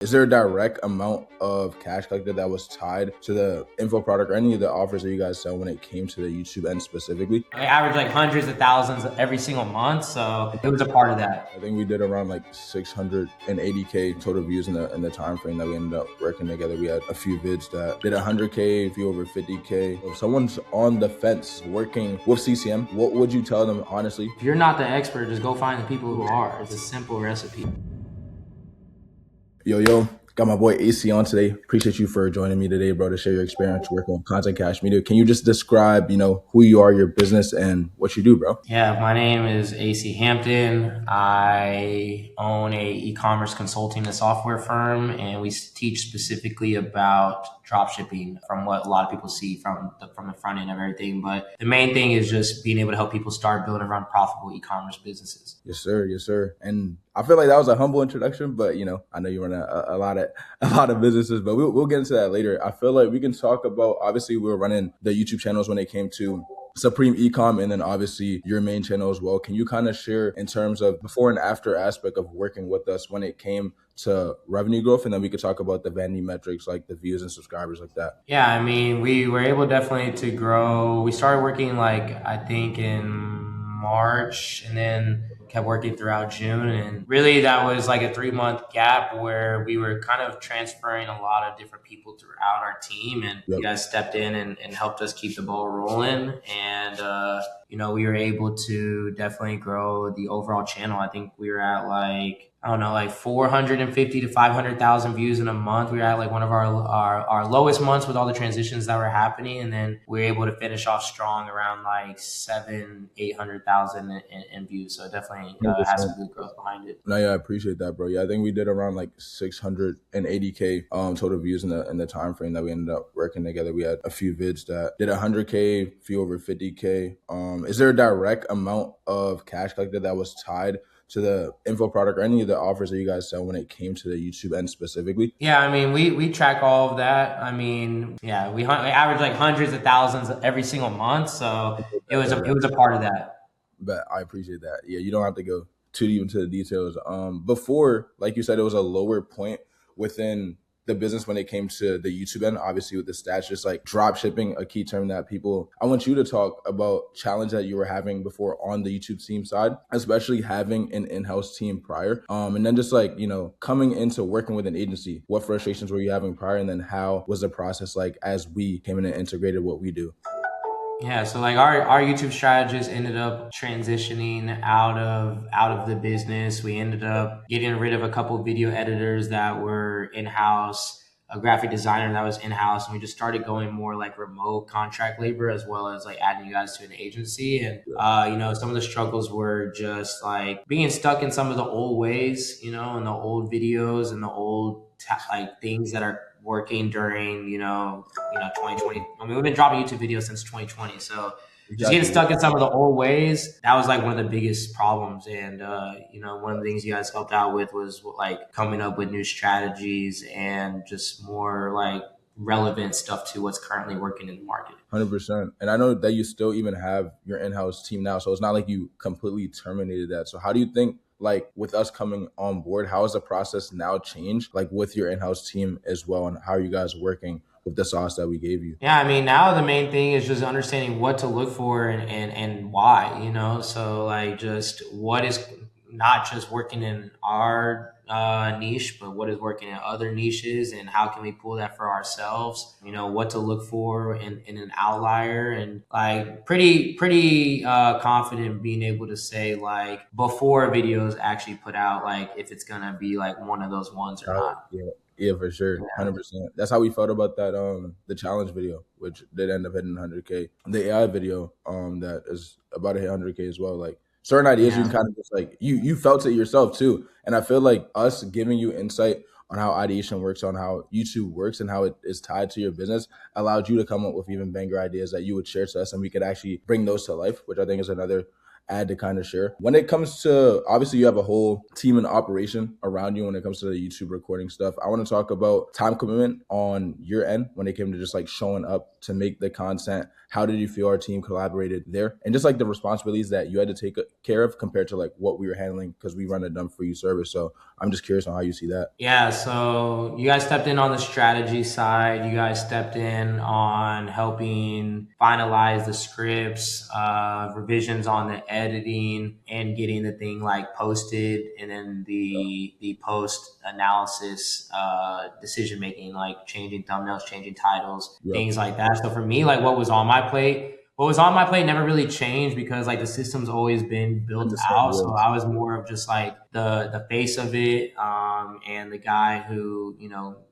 Is there a direct amount of cash collected that was tied to the info product or any of the offers that you guys sell when it came to the YouTube end specifically? I average like hundreds of thousands every single month, so it was a part of that. I think we did around like 680K total views in the time frame that we ended up working together. We had a few vids that did 100K, a few over 50K. If someone's on the fence working with CCM, what would you tell them honestly? If you're not the expert, just go find the people who are. It's a simple recipe. Yo, got my boy AC on today. Appreciate you for joining me today, bro, to share your experience working on content cash media. Can you just describe, who you are, your business, and what you do, bro? Yeah, my name is AC Hampton. I own a e-commerce consulting and software firm, and we teach specifically about drop shipping from what a lot of people see from the front end of everything. But the main thing is just being able to help people start, build, and run profitable e-commerce businesses. Yes, sir. Yes, sir. And I feel like that was a humble introduction, but I know you run a lot of businesses, but we'll get into that later. I feel like we can talk about, obviously we were running the YouTube channels when it came to Supreme Ecom, and then obviously your main channel as well. Can you kind of share in terms of before and after aspect of working with us when it came to revenue growth? And then we could talk about the vanity metrics, like the views and subscribers like that. Yeah, I mean, we were able definitely to grow. We started working I think in March, and then kept working throughout June. And really that was like a 3-month gap where we were kind of transferring a lot of different people throughout our team. And you guys stepped in and helped us keep the ball rolling. And, we were able to definitely grow the overall channel. I think we were at like 450 to 500,000 views in a month. We were at like one of our lowest months with all the transitions that were happening. And then we were able to finish off strong around like 800,000 in views. So it definitely has some good growth behind it. No, yeah, I appreciate that, bro. Yeah, I think we did around like 680K total views in the time frame that we ended up working together. We had a few vids that did 100K, a few over 50K. Is there a direct amount of cash collected that was tied to the info product or any of the offers that you guys sell when it came to the YouTube end specifically? Yeah, I mean, we track all of that. I mean, yeah, we average like hundreds of thousands every single month, so it was a part of that. But I appreciate that. Yeah, you don't have to go too deep into the details. Before, like you said, it was a lower point within the business when it came to the YouTube end, obviously with the stats, just like drop shipping, a key term that I want you to talk about challenge that you were having before on the YouTube team side, especially having an in-house team prior. And then just coming into working with an agency, what frustrations were you having prior? And then how was the process like as we came in and integrated what we do? Yeah, so like our YouTube strategist ended up transitioning out of the business. We ended up getting rid of a couple of video editors that were in-house, a graphic designer that was in-house, and we just started going more like remote contract labor as well as like adding you guys to an agency. And some of the struggles were just like being stuck in some of the old ways, and the old videos and the old things that are working during 2020. I mean, we've been dropping YouTube videos since 2020, so just getting stuck in some of the old ways, that was like one of the biggest problems. And one of the things you guys helped out with was like coming up with new strategies and just more like relevant stuff to what's currently working in the market. 100%. And I know that you still even have your in-house team now, so it's not like you completely terminated that. So how do you think, like with us coming on board, how has the process now changed, like with your in-house team as well, and how are you guys working with the sauce that we gave you? Yeah, I mean, now the main thing is just understanding what to look for and why, so like just what is not just working in our niche, but what is working in other niches, and how can we pull that for ourselves, what to look for in an outlier. And like pretty confident being able to say like before a video is actually put out, like if it's gonna be like one of those ones or not. Yeah, for sure. 100%. That's how we felt about that the challenge video, which did end up hitting 100K. The AI video that is about to hit 100K as well. Like certain ideas, you can kind of just like you felt it yourself too. And I feel like us giving you insight on how ideation works, on how YouTube works, and how it is tied to your business allowed you to come up with even banger ideas that you would share to us, and we could actually bring those to life, which I think is another add to kind of share. When it comes to, obviously you have a whole team and operation around you when it comes to the YouTube recording stuff. I want to talk about time commitment on your end when it came to just like showing up to make the content. How did you feel our team collaborated there? And just like the responsibilities that you had to take care of compared to like what we were handling, because we run a done for you service. So I'm just curious on how you see that. Yeah, so you guys stepped in on the strategy side. You guys stepped in on helping finalize the scripts, revisions on the editing, and getting the thing like posted, and then the post analysis, decision making, like changing thumbnails, changing titles, Yep. things like that. So for me, like what was on my plate never really changed because like the system's always been built out. So I was more of just like the face of it, and the guy who,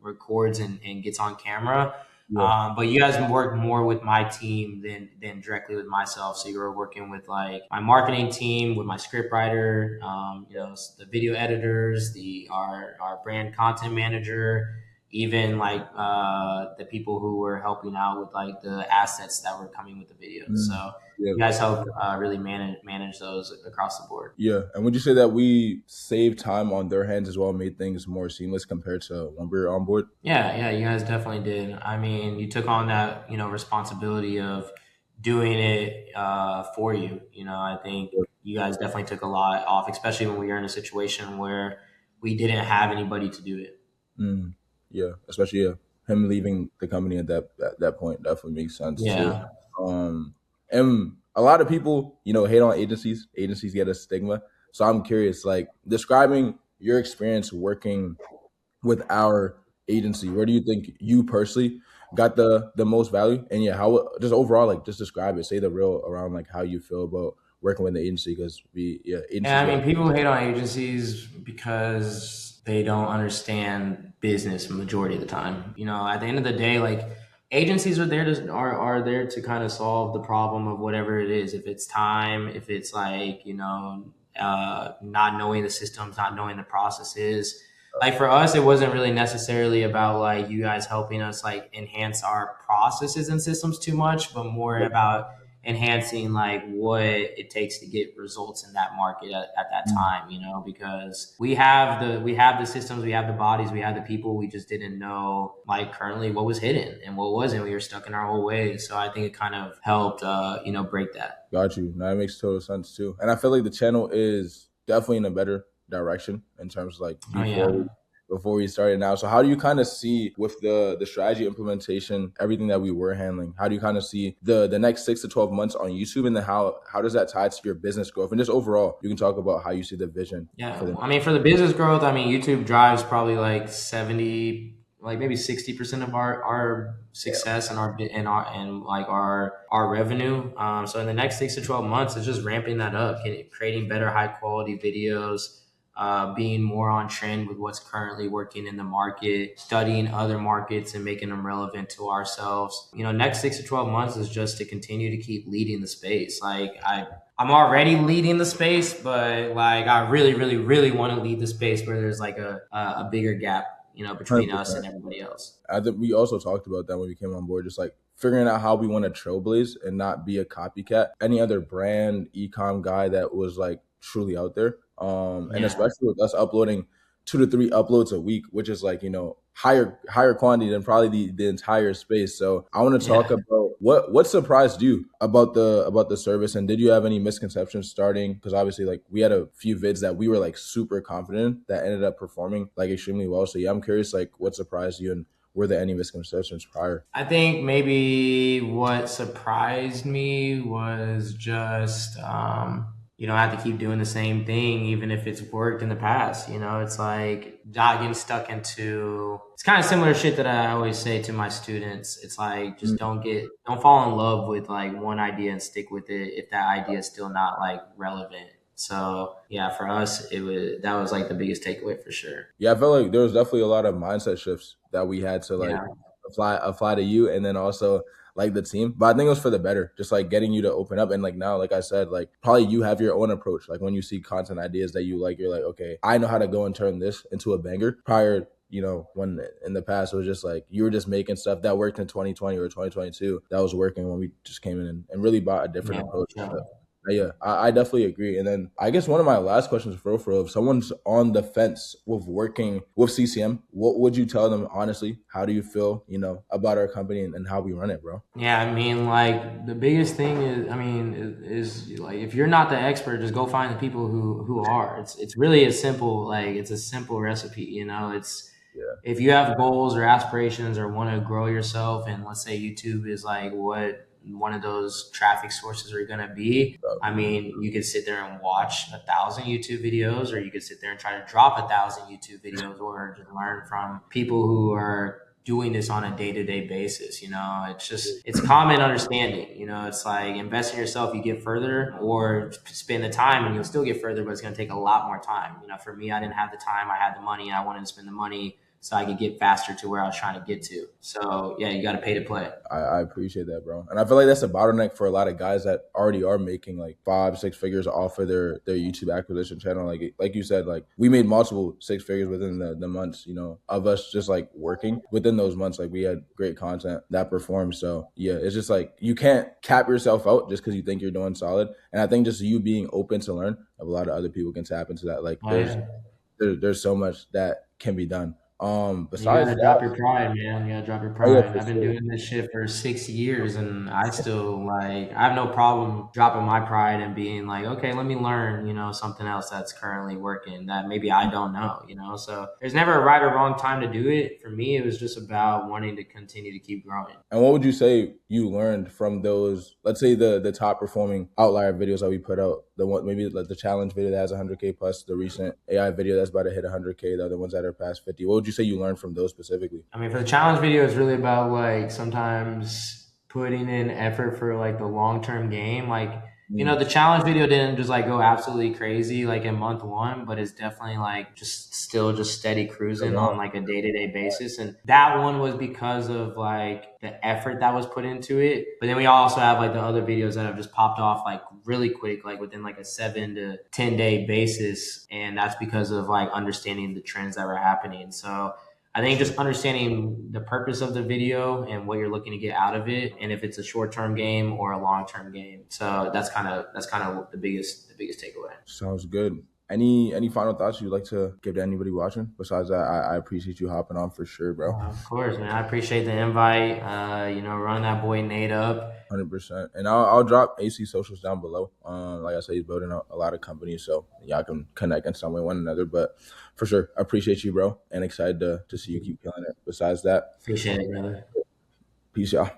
records and gets on camera. Yeah. But you guys work more with my team than directly with myself. So you were working with like my marketing team, with my script writer, the video editors, our brand content manager, even like the people who were helping out with like the assets that were coming with the videos. So you guys help really manage those across the board. Yeah. And would you say that we saved time on their hands as well, made things more seamless compared to when we were on board? Yeah, you guys definitely did. I mean, you took on that, responsibility of doing it for you. I think you guys definitely took a lot off, especially when we were in a situation where we didn't have anybody to do it. Yeah, especially him leaving the company at that point definitely makes sense too. And a lot of people, hate on agencies. Agencies get a stigma. So I'm curious, like describing your experience working with our agency, where do you think you personally got the most value? And how just overall, like just describe it, say the real around like how you feel about working with the agency, because people hate on agencies because they don't understand business majority of the time. At the end of the day, like agencies are there to kind of solve the problem of whatever it is. If it's time, if it's like, not knowing the systems, not knowing the processes. Like for us, it wasn't really necessarily about like you guys helping us like enhance our processes and systems too much, but more about enhancing like what it takes to get results in that market at that time, because we have the systems, we have the bodies, we have the people. We just didn't know like currently what was hidden and what wasn't. We were stuck in our old ways. So I think it kind of helped, break that. Got you. Now that makes total sense too. And I feel like the channel is definitely in a better direction in terms of like before we started now. So how do you kind of see with the strategy implementation, everything that we were handling, how do you kind of see the next 6 to 12 months on YouTube, and then how does that tie to your business growth? And just overall, you can talk about how you see the vision. For the business growth, YouTube drives probably like 70, like maybe 60% of our success and our revenue. So in the next 6 to 12 months, it's just ramping that up, creating better high quality videos, being more on trend with what's currently working in the market, studying other markets and making them relevant to ourselves. Next 6 to 12 months is just to continue to keep leading the space. Like I'm already leading the space, but like I really, really, really want to lead the space where there's like a bigger gap, between 100%. Us and everybody else. I think we also talked about that when we came on board, just like figuring out how we want to trailblaze and not be a copycat. Any other brand, e-com guy that was like truly out there. And especially with us uploading 2 to 3 uploads a week, which is like, higher quantity than probably the entire space. So I want to talk about what surprised you about the service, and did you have any misconceptions starting? Because obviously like we had a few vids that we were like super confident that ended up performing like extremely well. So I'm curious, like what surprised you, and were there any misconceptions prior? I think maybe what surprised me was just I have to keep doing the same thing, even if it's worked in the past. It's like not getting stuck into, it's kind of similar shit that I always say to my students. It's like, just don't fall in love with like one idea and stick with it if that idea is still not like relevant. So for us, that was like the biggest takeaway for sure. Yeah, I felt like there was definitely a lot of mindset shifts that we had to like apply to you, and then also like the team. But I think it was for the better, just like getting you to open up. And like now, like I said, like probably you have your own approach. Like when you see content ideas that you like, you're like, okay, I know how to go and turn this into a banger. Prior, when in the past it was just like you were just making stuff that worked in 2020 or 2022 that was working when we just came in and really bought a different approach. Yeah, I definitely agree. And then I guess one of my last questions for real, if someone's on the fence with working with CCM, what would you tell them honestly? How do you feel, about our company and how we run it, bro? Yeah, I mean, like the biggest thing is, I mean, is like if you're not the expert, just go find the people who are. It's really a simple, like it's a simple recipe. It's Yeah. if you have goals or aspirations or want to grow yourself, and let's say YouTube is like what one of those traffic sources are going to be. I mean, you could sit there and watch 1,000 YouTube videos, or you could sit there and try to drop 1,000 YouTube videos, or just learn from people who are doing this on a day-to-day basis. It's common understanding. It's like invest in yourself, you get further, or spend the time and you'll still get further, but it's going to take a lot more time. For me, I didn't have the time, I had the money, I wanted to spend the money so I could get faster to where I was trying to get to. So yeah, you got to pay to play. I appreciate that, bro. And I feel like that's a bottleneck for a lot of guys that already are making like 5, 6 figures off of their YouTube acquisition channel. Like you said, like we made multiple 6 figures within the months, of us just like working within those months. Like we had great content that performed. So yeah, it's just like you can't cap yourself out just because you think you're doing solid. And I think just you being open to learn, a lot of other people can tap into that. Like Oh yeah. there's so much that can be done. You Besides gotta that, drop your pride, man. You gotta drop your oh yeah, pride. for I've been sure. doing this shit for 6 years, and I still I have no problem dropping my pride and being like, okay, let me learn, something else that's currently working that maybe I don't know. So there's never a right or wrong time to do it. For me, it was just about wanting to continue to keep growing. And what would you say you learned from those, let's say the top performing outlier videos that we put out? The one, maybe like the challenge video that has 100K plus, the recent AI video that's about to hit 100K, the other ones that are past 50. What would you say you learned from those specifically? I mean, for the challenge video, it's really about like sometimes putting in effort for like the long term game. Mm, The challenge video didn't just like go absolutely crazy like in month one, but it's definitely like just still just steady cruising on like a day to day basis. And that one was because of like the effort that was put into it. But then we also have like the other videos that have just popped off like really quick, like within like a 7 to 10 day basis. And that's because of like understanding the trends that were happening. So I think just understanding the purpose of the video and what you're looking to get out of it, and if it's a short term game or a long term game. So that's kind of the biggest takeaway. sounds good. Any final thoughts you'd like to give to anybody watching? Besides that, I appreciate you hopping on for sure, bro. Of course, man. I appreciate the invite. Run that boy Nate up. 100%. And I'll drop AC socials down below. Like I said, he's building a lot of companies, so y'all can connect in some way one another. But for sure, I appreciate you, bro, and excited to see you keep killing it. Besides that, Appreciate it, brother. peace, y'all.